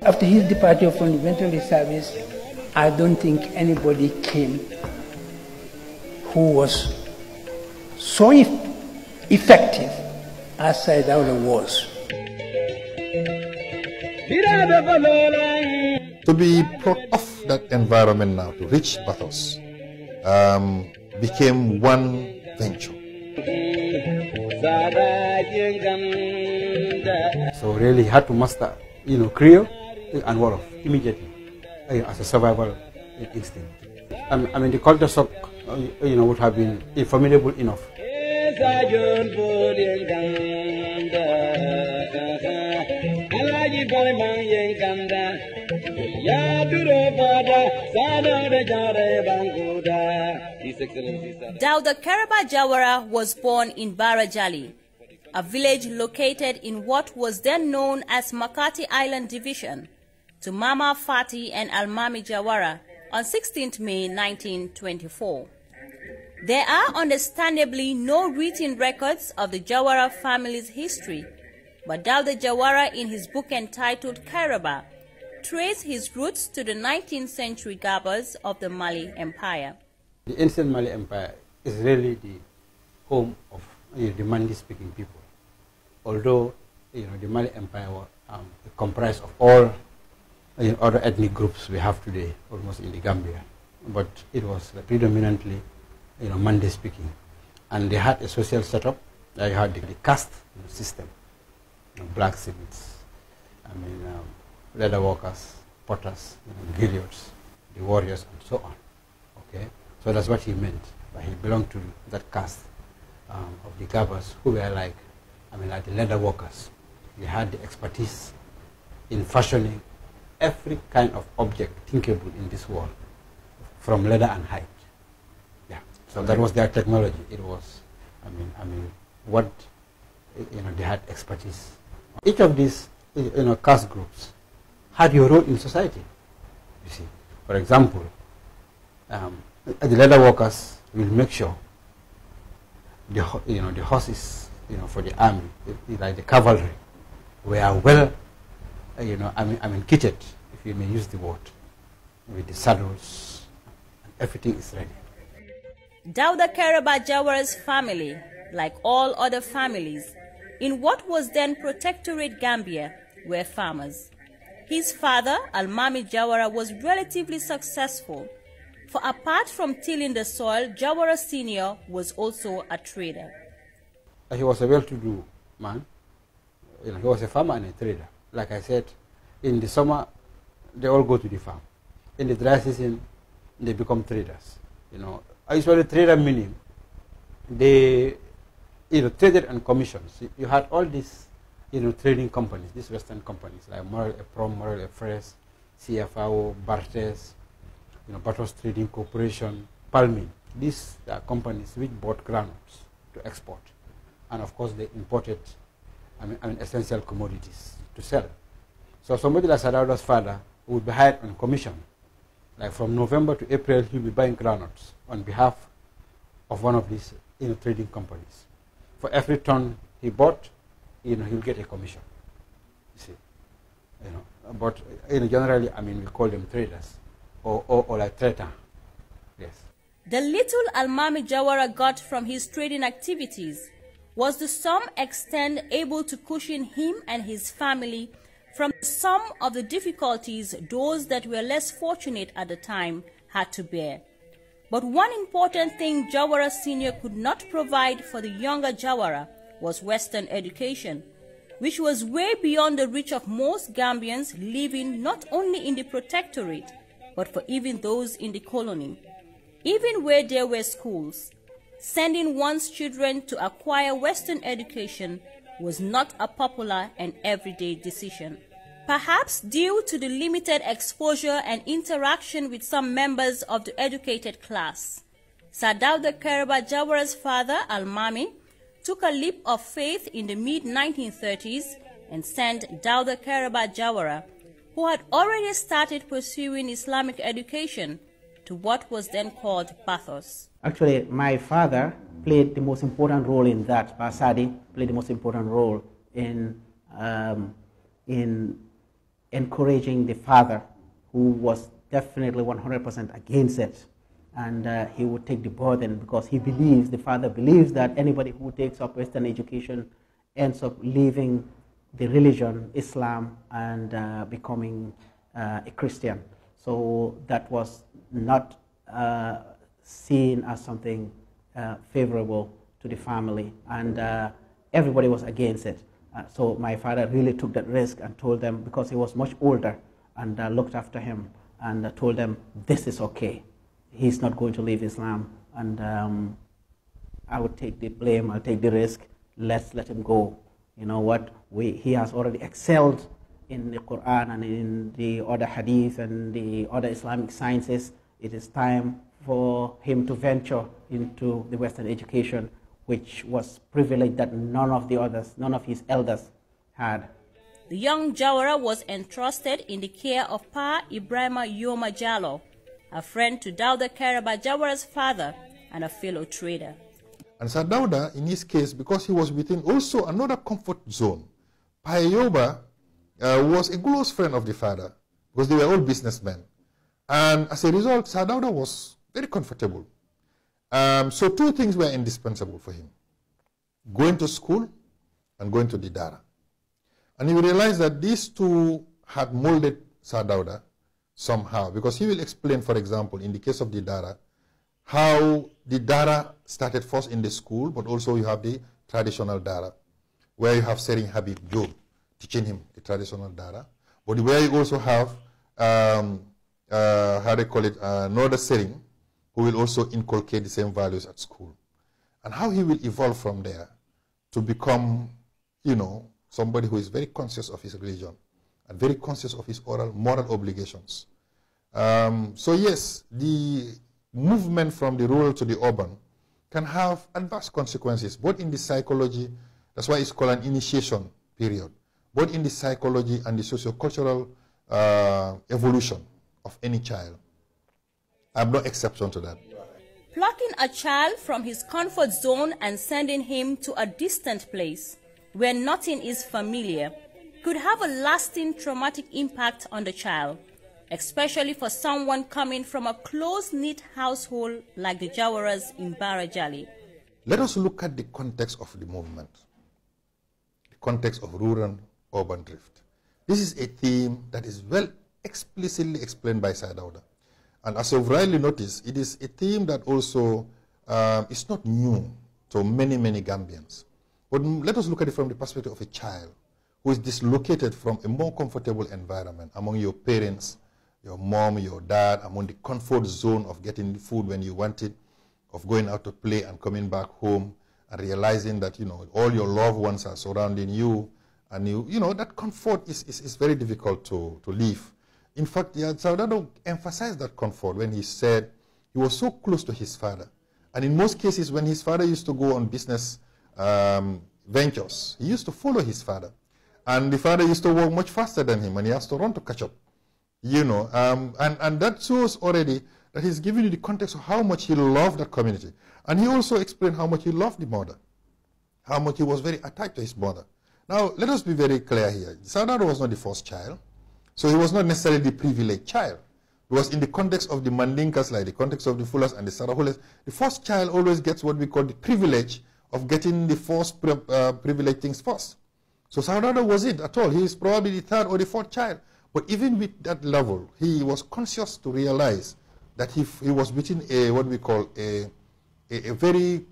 After his departure from the military service, I don't think anybody came who was so effective as Dawda was. To be brought off that environment now to reach battles became one venture. So really had to master, Creole and Wolof immediately as a survival instinct. I mean, the culture shock, would have been formidable enough. Dawda Kairaba Jawara was born in Barajally, a village located in what was then known as Makati Island Division, to Mama Fati and Almami Jawara on 16th May 1924. There are understandably no written records of the Jawara family's history, but Dawda Jawara, in his book entitled Kairaba, traced his roots to the 19th century Gabas of the Mali Empire. The ancient Mali Empire is really the home of the Mandi-speaking people. Although the Mali Empire was comprised of all other ethnic groups we have today, almost in the Gambia, but it was predominantly Mandi-speaking, and they had a social setup. They had the caste system, blacksmiths, leather workers, potters, griots, the warriors, and so on. Okay, so that's what he meant. But he belonged to that caste of the Gabas, who were like the leather workers. They had the expertise in fashioning every kind of object thinkable in this world, from leather and hide. Yeah, so that was their technology. It was, what they had expertise. Each of these caste groups had your role in society. You see, for example, the leather workers will make sure the horses for the army, like the cavalry, were well kitted, if you may use the word, with the saddles, and everything is ready. Dawda Kairaba Jawara's family, like all other families in what was then Protectorate Gambia, were farmers. His father, Almami Jawara, was relatively successful, for apart from tilling the soil, Jawara Sr. was also a trader. He was a well-to-do man. He was a farmer and a trader. Like I said, in the summer, they all go to the farm. In the dry season, they become traders. Usually trader meaning they traded on commissions. You had all these trading companies, these Western companies like Moral Prom, Moral Express, CFAO, Bartes, Batos Trading Corporation, Palmi. These are companies which bought granules to export, and of course they imported essential commodities to sell. So somebody like Dawda's father would be hired on commission. Like from November to April, he'll be buying granules on behalf of one of these trading companies. For every ton he bought, he'll get a commission. You see, but generally, we call them traders or like trader. Yes. The little Almami Jawara got from his trading activities was to some extent able to cushion him and his family from some of the difficulties those that were less fortunate at the time had to bear. But one important thing Jawara Sr. could not provide for the younger Jawara was Western education, which was way beyond the reach of most Gambians living not only in the Protectorate, but for even those in the colony. Even where there were schools, sending one's children to acquire Western education was not a popular and everyday decision. Perhaps due to the limited exposure and interaction with some members of the educated class, Dawda Kairaba Jawara's father, Almami, took a leap of faith in the mid-1930s and sent Dawda Kairaba Jawara, who had already started pursuing Islamic education, to what was then called bathos. Actually, my father played the most important role in that. Basadi played the most important role in encouraging the father, who was definitely 100% against it. And he would take the burden because he believes, the father believes, that anybody who takes up Western education ends up leaving the religion, Islam, and becoming a Christian. So that was not seen as something favorable to the family, and everybody was against it. So my father really took that risk and told them, because he was much older, and looked after him, and told them, this is okay. He's not going to leave Islam, and I would take the blame, I'll take the risk, let's let him go. You know what, he has already excelled in the Quran and in the other hadith and the other Islamic sciences. It is time for him to venture into the Western education, which was privilege that none of his elders had. The young Jawara was entrusted in the care of Pa Ibrahima Yoma Jallo, a friend to Dawda Kairaba Jawara's father and a fellow trader. And Sir Dawda, in his case, because he was within also another comfort zone, Pa Yoba was a close friend of the father, because they were all businessmen. And as a result, Sir Dawda was very comfortable. So two things were indispensable for him: going to school and going to the Dara. And he realized that these two had molded Sir Dawda somehow, because he will explain, for example, in the case of the Dara, how the Dara started first in the school, but also you have the traditional Dara, where you have Sering Habib Job teaching him the traditional Dara, but where you also have, how they call it, another Sering, who will also inculcate the same values at school. And how he will evolve from there to become, you know, somebody who is very conscious of his religion and very conscious of his moral obligations. So yes, the movement from the rural to the urban can have adverse consequences, both in the psychology, that's why it's called an initiation period, both in the psychology and the socio-cultural evolution of any child. I have no exception to that. Plucking a child from his comfort zone and sending him to a distant place where nothing is familiar could have a lasting traumatic impact on the child, especially for someone coming from a close-knit household like the Jawaras in Barajally. Let us look at the context of the movement, the context of rural-urban drift. This is a theme that is well explicitly explained by Sir Dawda. And as you've rightly noticed, it is a theme that also is not new to many, many Gambians. But let us look at it from the perspective of a child who is dislocated from a more comfortable environment among your parents, your mom, your dad, among the comfort zone of getting food when you want it, of going out to play and coming back home and realizing that, you know, all your loved ones are surrounding you, and you know, that comfort is very difficult to live. In fact, Sir Dawda emphasized that comfort when he said he was so close to his father. And in most cases, when his father used to go on business ventures, he used to follow his father. And the father used to walk much faster than him, and he has to run to catch up. You know, and that shows already that he's giving you the context of how much he loved that community. And he also explained how much he loved the mother, how much he was very attached to his mother. Now, let us be very clear here. Sir Dawda was not the first child. So he was not necessarily the privileged child. It was in the context of the Mandinkas, like the context of the Fulas and the Sarahules. The first child always gets what we call the privilege of getting the first privileged things first. So Sir Dawda wasn't at all. He is probably the third or the fourth child. But even with that level, he was conscious to realize that he was within a, what we call a very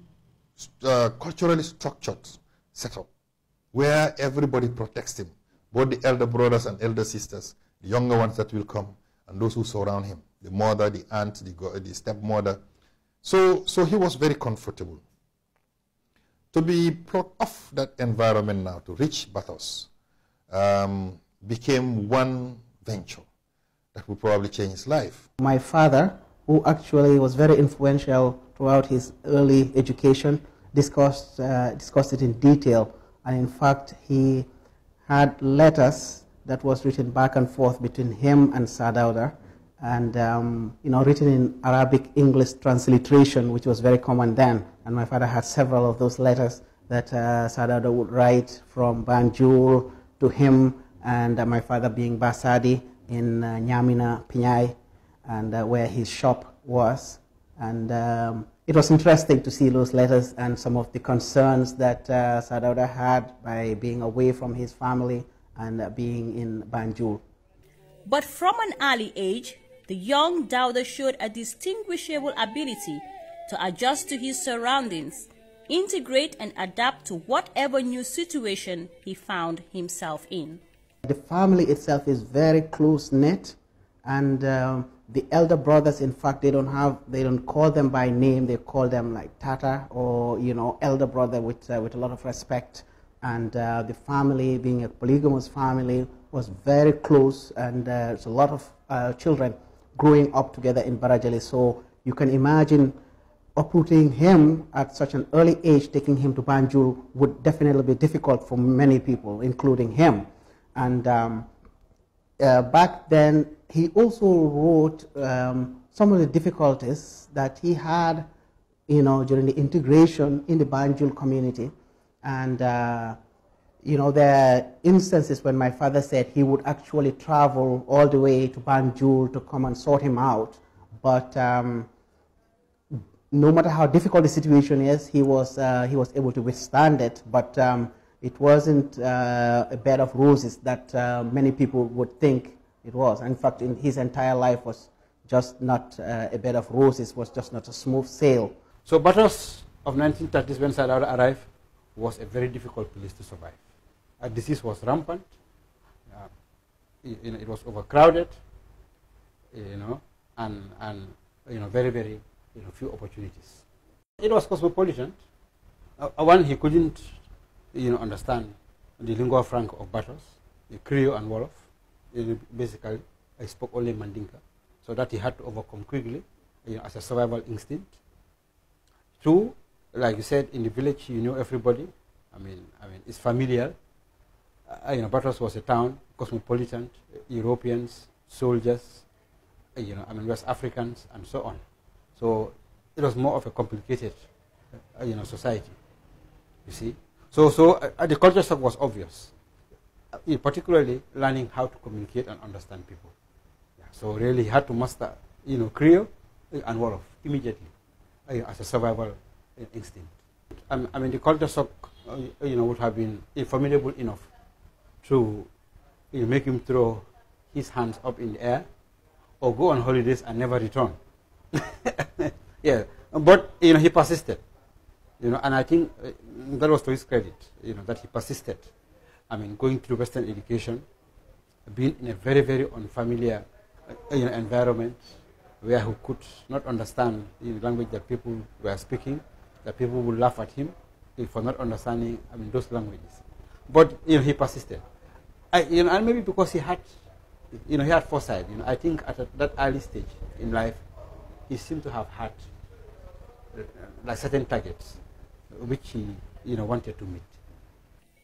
culturally structured setup, where everybody protects him. Both the elder brothers and elder sisters, the younger ones that will come, and those who surround him, the mother, the aunt, the stepmother. So he was very comfortable. To be plucked off that environment now, to reach bathos, became one venture that would probably change his life. My father, who actually was very influential throughout his early education, discussed it in detail, and in fact he had letters that was written back and forth between him and Sir Dawda, and written in Arabic English transliteration, which was very common then. And my father had several of those letters that Sir Dawda would write from Banjul to him, and my father being Basadi in Nyamina, Pinyai, and where his shop was. And it was interesting to see those letters and some of the concerns that Sir Dawda had by being away from his family and being in Banjul. But from an early age, the young Dawda showed a distinguishable ability to adjust to his surroundings, integrate and adapt to whatever new situation he found himself in. The family itself is very close-knit, and the elder brothers, in fact, they don't call them by name. They call them like Tata, or elder brother, with a lot of respect. And the family, being a polygamous family, was very close, and there's a lot of children growing up together in barajally. So you can imagine uprooting him at such an early age, taking him to Banjul, would definitely be difficult for many people, including him. And back then, he also wrote some of the difficulties that he had, during the integration in the Banjul community. And there are instances when my father said he would actually travel all the way to Banjul to come and sort him out. But no matter how difficult the situation is, he was able to withstand it. But it wasn't a bed of roses that many people would think it was. In fact, his entire life was just not a bed of roses, was just not a smooth sail. So battles of 1930s, when Sir Dawda arrived, was a very difficult place to survive. A disease was rampant. It was overcrowded, and very, very few opportunities. It was cosmopolitan. One, he couldn't understand the lingua franca of battles, the Creole and Wolof. Basically, I spoke only Mandinka, so that he had to overcome quickly, as a survival instinct. Two, like you said, in the village, you know everybody. I mean, it's familiar. Battles was a town, cosmopolitan, Europeans, soldiers, West Africans, and so on. So it was more of a complicated, society. You see. So the culture shock was obvious. Particularly learning how to communicate and understand people. Yeah, so really he had to master, Creole and Wolof immediately, as a survival instinct. The culture shock, would have been formidable enough to make him throw his hands up in the air or go on holidays and never return. Yeah, but he persisted, and I think that was to his credit, that he persisted. Going through Western education, being in a very, very unfamiliar environment where he could not understand the language that people were speaking, that people would laugh at him for not understanding those languages. But he persisted. And maybe because he had foresight. I think at that early stage in life, he seemed to have had like certain targets which he wanted to meet.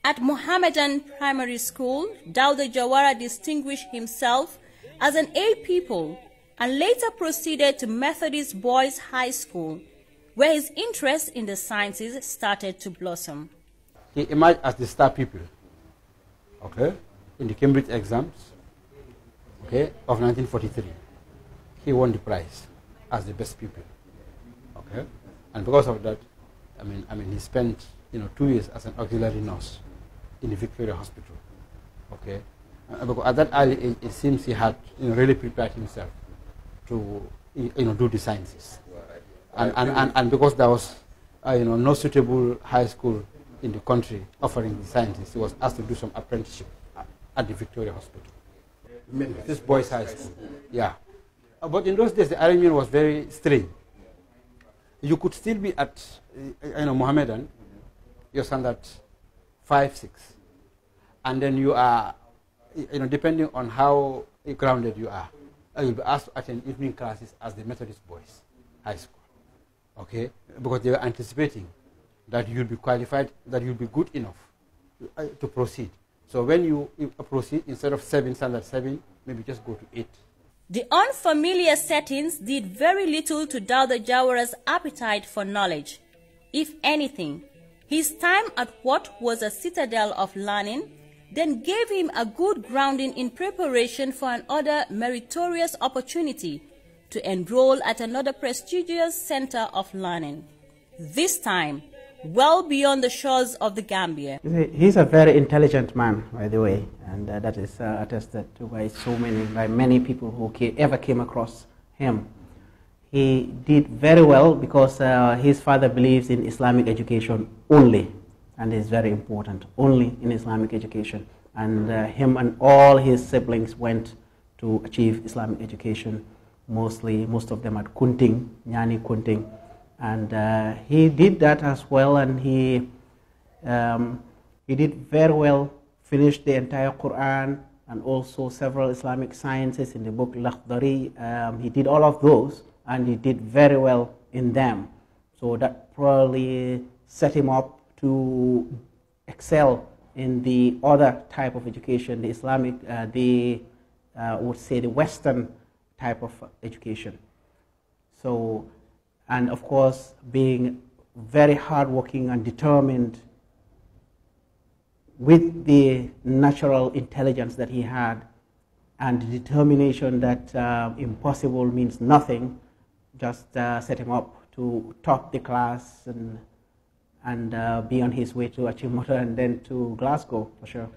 At Mohammedan Primary School, Dawda Jawara distinguished himself as an A pupil and later proceeded to Methodist Boys High School, where his interest in the sciences started to blossom. He emerged as the star pupil, in the Cambridge exams, of 1943. He won the prize as the best pupil, and because of that, he spent 2 years as an auxiliary nurse in the Victoria Hospital, because at that early age, it seems he had really prepared himself to do the sciences, and because there was no suitable high school in the country offering the sciences, he was asked to do some apprenticeship at the Victoria Hospital. This boys' high school, yeah. But in those days, the arrangement was very strange. You could still be at Mohammedan, your standard 5, 6, and then you are, depending on how grounded you are, you'll be asked to attend evening classes as the Methodist Boys High School, because they were anticipating that you'll be qualified, that you'll be good enough to proceed. So when you proceed, instead of 7, standard 7, maybe just go to 8. The unfamiliar settings did very little to Dawda Jawara's appetite for knowledge. If anything, his time at what was a citadel of learning then gave him a good grounding in preparation for another meritorious opportunity to enroll at another prestigious center of learning. This time, well beyond the shores of the Gambia. He's a very intelligent man, by the way, and that is attested to by many people who ever came across him. He did very well because his father believes in Islamic education only, and it's very important, only in Islamic education. And him and all his siblings went to achieve Islamic education, most of them at Kunting, Nyani Kunting. And he did that as well, and he did very well, finished the entire Quran and also several Islamic sciences in the book Lakhdari. He did all of those, and he did very well in them. So that probably set him up to excel in the other type of education, the Islamic, would say the Western type of education. So, and of course, being very hardworking and determined with the natural intelligence that he had and the determination that impossible means nothing, just set him up to top the class and be on his way to Achimota and then to Glasgow, for sure.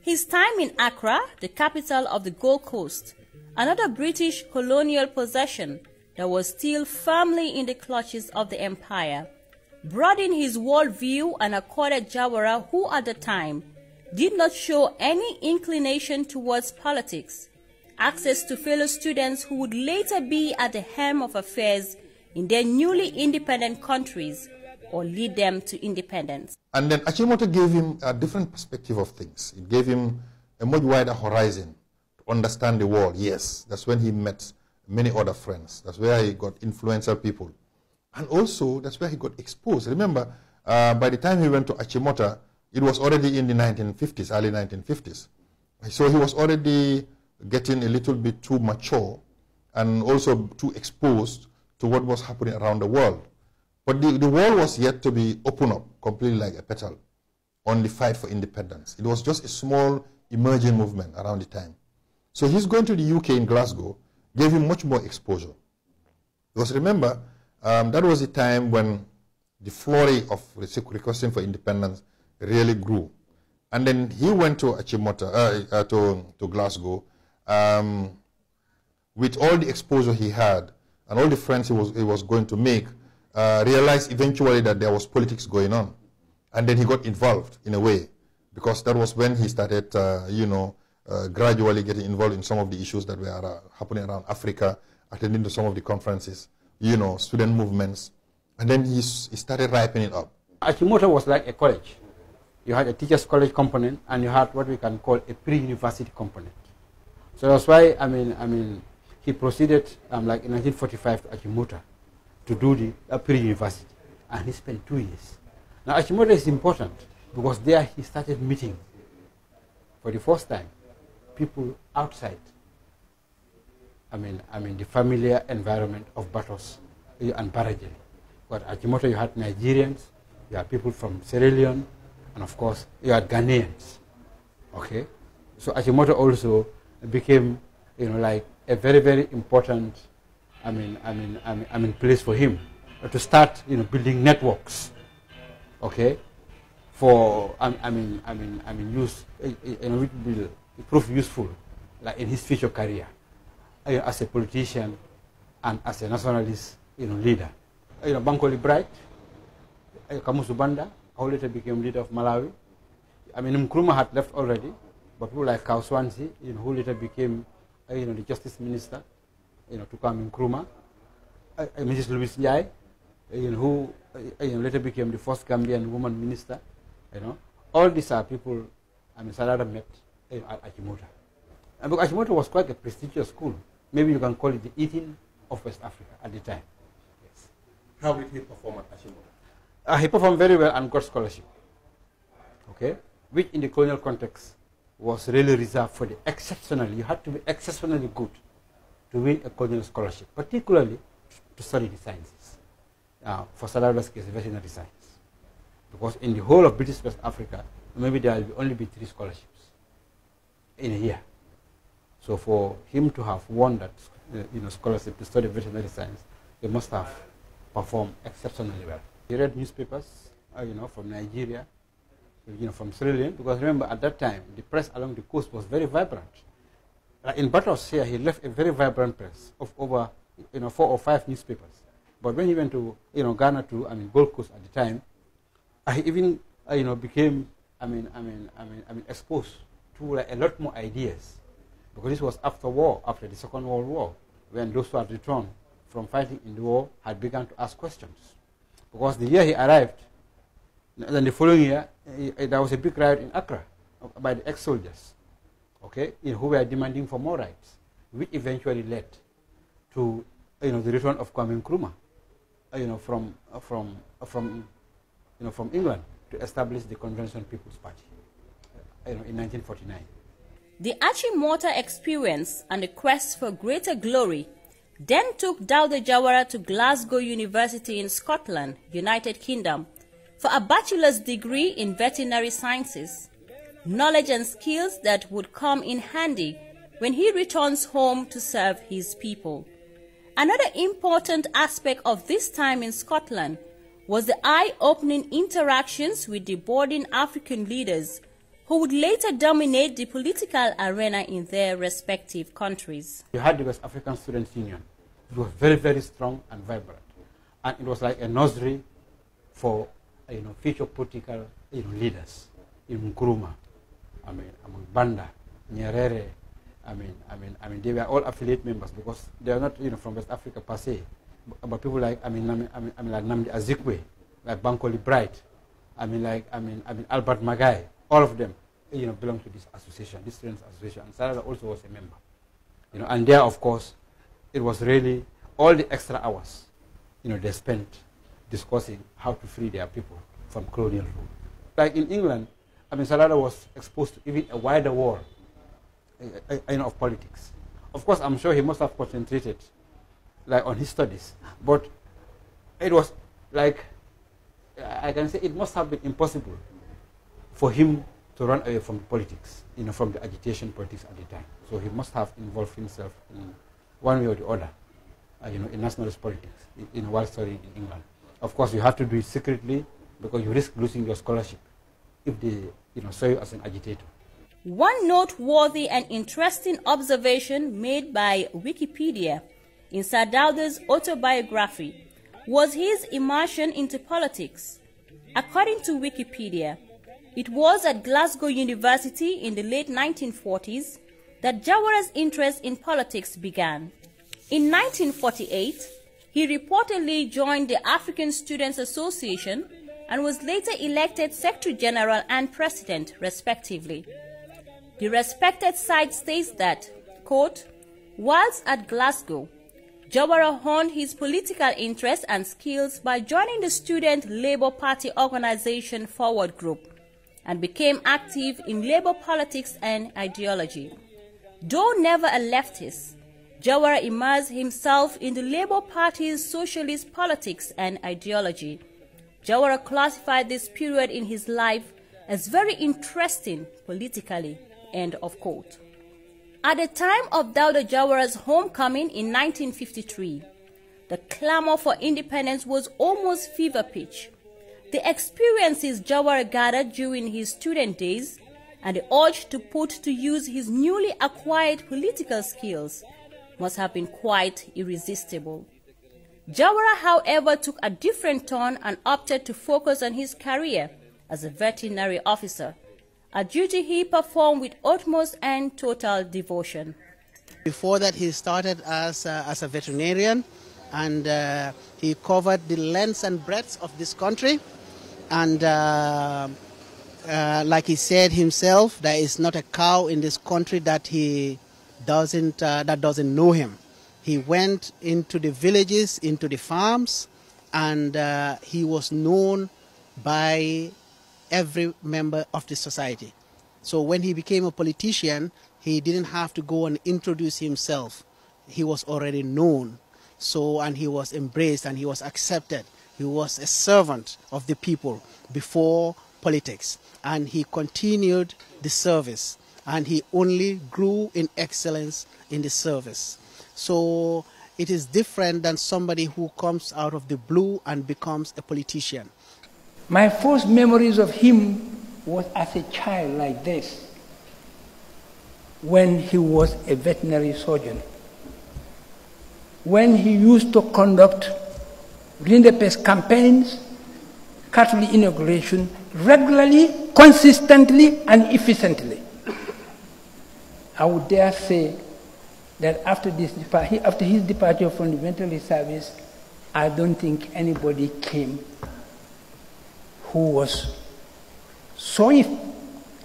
His time in Accra, the capital of the Gold Coast, another British colonial possession that was still firmly in the clutches of the empire, broadened his worldview and accorded Jawara, who at the time did not show any inclination towards politics, access to fellow students who would later be at the helm of affairs in their newly independent countries or lead them to independence. And then Achimota gave him a different perspective of things. It gave him a much wider horizon to understand the world. Yes, that's when he met many other friends. That's where he got influential people. And also, that's where he got exposed. Remember, by the time he went to Achimota, it was already in the 1950s, early 1950s. So he was already getting a little bit too mature and also too exposed to what was happening around the world. But the world was yet to be opened up completely like a petal on the fight for independence. It was just a small emerging movement around the time. So he's going to the UK in Glasgow, gave him much more exposure. Because remember, that was the time when the flurry of requesting for independence really grew. And then he went to Achimota, to Glasgow, with all the exposure he had and all the friends he was going to make, realized eventually that there was politics going on. And then he got involved in a way, because that was when he started, gradually getting involved in some of the issues that were happening around Africa, attending to some of the conferences, student movements. And then he started ripening up. Achimota was like a college. You had a teacher's college component, and you had what we can call a pre-university component. So that's why, he proceeded, like in 1945 to Achimota to do the pre-university, and he spent 2 years. Now Achimota is important because there he started meeting, for the first time, people outside, the familiar environment of Batos and barajally. But at Achimota you had Nigerians, you had people from Sierra Leone, and of course you had Ghanaians. Okay, so Achimota also became, like a very, very important, place for him to start, building networks. Okay, for use, which will prove useful, like in his future career, as a politician and as a nationalist, leader. Bankole Bright, Kamuzu Banda, who later became leader of Malawi. Nkrumah had left already, but people like Kao Swansea, who later became, the justice minister, to come Nkrumah. Mrs. Louise Njai, who later became the first Gambian woman minister. All these are people, Salada met at Achimota. And because Achimota was quite a prestigious school. Maybe you can call it the Eton of West Africa at the time. Yes. How did he perform at Achimota? He performed very well and got scholarship. Okay, which in the colonial context was really reserved for the exceptionally. You had to be exceptionally good to win a colonial scholarship, particularly to study the sciences. For Sadauda's case, veterinary science. Because in the whole of British West Africa, maybe there will only be 3 scholarships in a year. So for him to have won that scholarship to study veterinary science, he must have performed exceptionally well. He read newspapers, from Nigeria, from Sri Lanka, because remember at that time, the press along the coast was very vibrant. In Batos here, he left a very vibrant press of over 4 or 5 newspapers. But when he went to Ghana to Gold Coast at the time, he even became exposed to a lot more ideas, because this was after the Second World War, when those who had returned from fighting in the war had begun to ask questions. Because the year he arrived, then the following year, there was a big riot in Accra by the ex-soldiers, who were demanding for more rights, which eventually led to the return of Kwame Nkrumah, from England to establish the Convention People's Party, in 1949. The Achimota experience and the quest for greater glory then took Dawda Jawara to Glasgow University in Scotland, United Kingdom, for a bachelor's degree in veterinary sciences, knowledge and skills that would come in handy when he returns home to serve his people. Another important aspect of this time in Scotland was the eye-opening interactions with the budding African leaders who would later dominate the political arena in their respective countries. You had the West African Students' Union. It was very, very strong and vibrant. And it was like a nursery for future political leaders. In Nkrumah, Banda, Nyerere, they were all affiliate members, because they are not from West Africa per se, but people like Namdi Azikwe, like Bankole Bright, Albert Magai, all of them belong to this association, this students association, and Sarada also was a member. And there, of course, it was really all the extra hours they spent discussing how to free their people from colonial rule. Like in England, Sarada was exposed to even a wider world of politics. Of course, I'm sure he must have concentrated on his studies, but it was like, I can say it must have been impossible for him to run away from politics, from the agitation politics at the time. So he must have involved himself in one way or the other, in nationalist politics, while studying in England. Of course, you have to do it secretly, because you risk losing your scholarship if they, saw you as an agitator. One noteworthy and interesting observation made by Wikipedia in Sadauda's autobiography was his immersion into politics. According to Wikipedia, it was at Glasgow University in the late 1940s that Jawara's interest in politics began. In 1948, he reportedly joined the African Students Association and was later elected Secretary General and President, respectively. The respected site states that, quote, whilst at Glasgow, Jawara honed his political interests and skills by joining the Student Labour Party organization Forward Group and became active in labor politics and ideology. Though never a leftist, Jawara immersed himself in the Labour Party's socialist politics and ideology. Jawara classified this period in his life as very interesting politically, end of quote. At the time of Dawda Jawara's homecoming in 1953, the clamor for independence was almost fever pitch. The experiences Jawara gathered during his student days and the urge to put to use his newly acquired political skills must have been quite irresistible. Jawara, however, took a different turn and opted to focus on his career as a veterinary officer, a duty he performed with utmost and total devotion. Before that, he started as a veterinarian, and he covered the length and breadth of this country. And like he said himself, there is not a cow in this country that he doesn't know him. He went into the villages, into the farms, and he was known by every member of the society. So when he became a politician, he didn't have to go and introduce himself. he was already known. So, and he was embraced and he was accepted. He was a servant of the people before politics, and he continued the service, and he only grew in excellence in the service. So it is different than somebody who comes out of the blue and becomes a politician. My first memories of him was as a child like this, when he was a veterinary surgeon. When he used to conduct rinderpest campaigns, cattle inauguration, regularly, consistently, and efficiently. I would dare say that after his departure from the veterinary service, I don't think anybody came who was so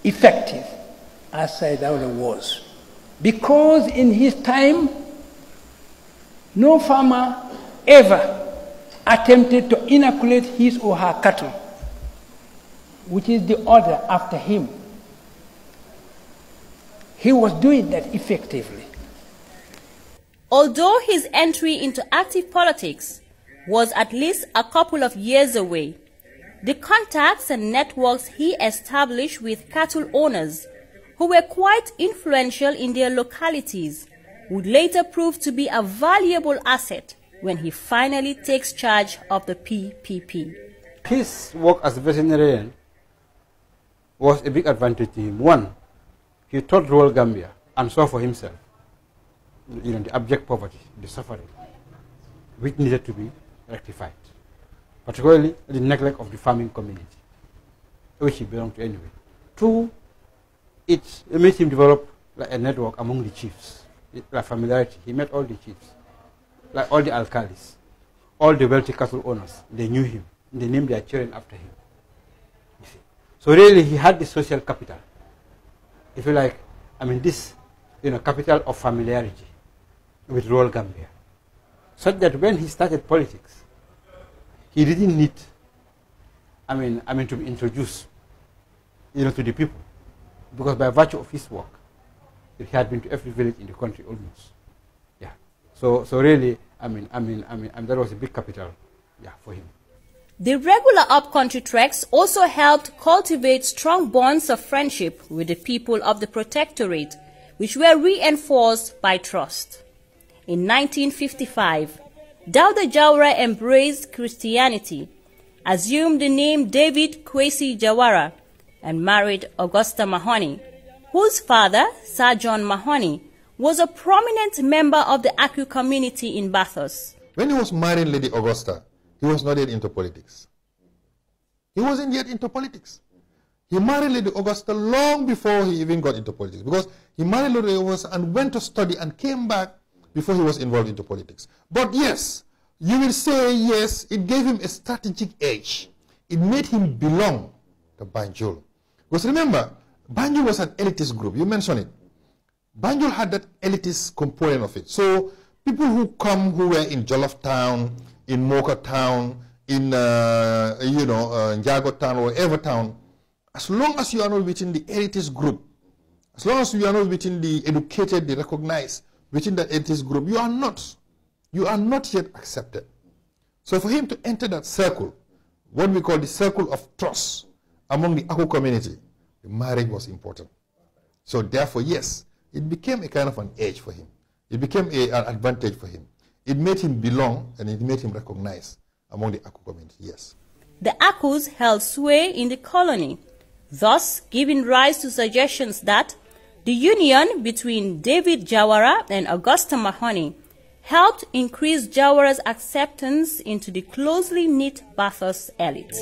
effective as Dawda was. Because in his time, no farmer ever attempted to inoculate his or her cattle, which is the order after him. He was doing that effectively. Although his entry into active politics was at least a couple of years away, the contacts and networks he established with cattle owners who were quite influential in their localities would later prove to be a valuable asset when he finally takes charge of the PPP. His work as a veterinarian was a big advantage to him. One, he taught rural Gambia and saw for himself, the abject poverty, the suffering, which needed to be rectified, particularly the neglect of the farming community, which he belonged to anyway. Two, it made him develop like a network among the chiefs, like familiarity. He met all the chiefs, like all the alcalis, all the wealthy cattle owners. They knew him. They named their children after him. You see. So really, he had the social capital, if you like. This, capital of familiarity with rural Gambia, such that when he started politics, he didn't need, to be introduced, to the people, because by virtue of his work, he had been to every village in the country almost. Yeah. So really, that was a big capital, for him. The regular up-country treks also helped cultivate strong bonds of friendship with the people of the protectorate, which were reinforced by trust. In 1955, Dawda Jawara embraced Christianity, assumed the name David Kwesi Jawara, and married Augusta Mahoney, whose father, Sir John Mahoney, was a prominent member of the Aku community in Bathurst. When he was marrying Lady Augusta, he was not yet into politics. He wasn't yet into politics. He married Lady Augusta long before he even got into politics, because he married Lady Augusta and went to study and came back before he was involved into politics. But yes, you will say yes, it gave him a strategic edge. It made him belong to Banjul. Because remember, Banjul was an elitist group. You mentioned it. Banjul had that elitist component of it. So people who were in Jollof Town, in Mocha Town, in Njago Town, or whatever town, as long as you are not within the elitist group, as long as you are not within the educated, the recognized, within that elitist group, you are not yet accepted. So for him to enter that circle, what we call the circle of trust among the Aku community, the marriage was important. So therefore, yes, it became a kind of an edge for him. It became an advantage for him. It made him belong, and it made him recognized among the Aku community, yes. The Akus held sway in the colony, thus giving rise to suggestions that the union between David Jawara and Augusta Mahoney helped increase Jawara's acceptance into the closely knit Bathurst elite.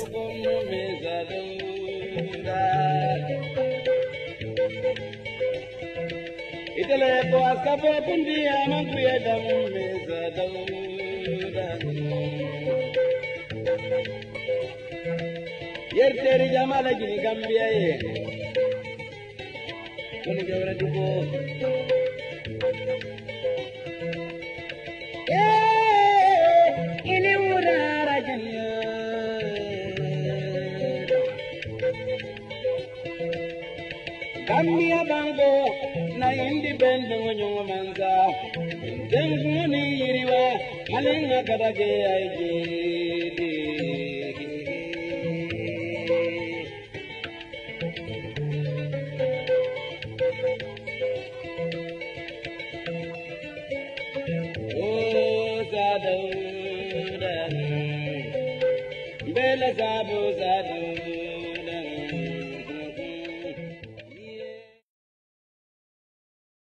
Gambia bango na independent nyongo manza denguni yiriwa malinga kadage aije oh Dawda bela zabo